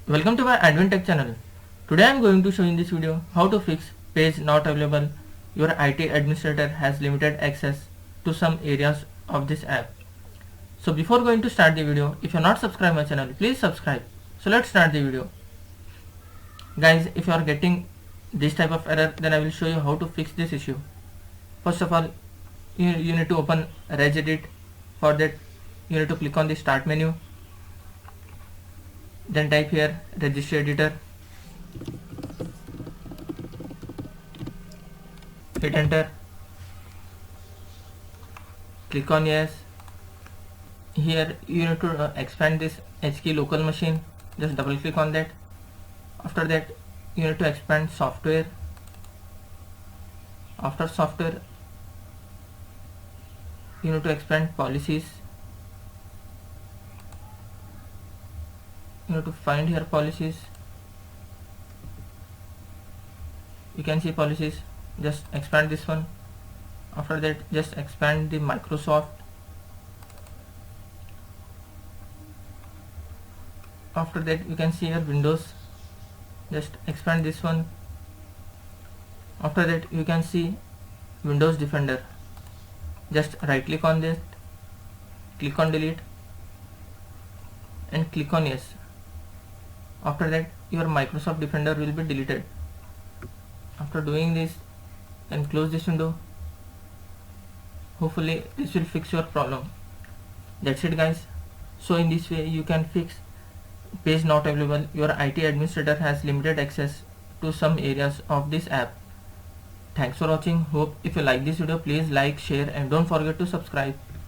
Welcome to my Advent Tech channel. Today I am going to show in this video how to fix page not available. Your IT administrator has limited access to some areas of this app. So before going to start the video, if you are not subscribed my channel, please subscribe. So let's start the video. Guys, if you are getting this type of error, then I will show you how to fix this issue. First of all, you need to open Regedit. For that, you need to click on the start menu. Then type here Registry Editor. Hit enter. Click on yes. Here you need to expand this HKey local machine. Just double click on that. After that, you need to expand software. After software, you need to expand policies. You need to find here policies. You can see policies. Just expand this one. After that, just expand the Microsoft. After that, you can see here Windows. Just expand this one. After that, you can see Windows Defender. Just right click on this, click on delete and click on yes. After that, your Microsoft Defender will be deleted. After doing this, then close this window. Hopefully this will fix your problem. That's it guys. So in this way you can fix page not available. Your IT administrator has limited access to some areas of this app. Thanks for watching. Hope if you like this video, please like, share and don't forget to subscribe.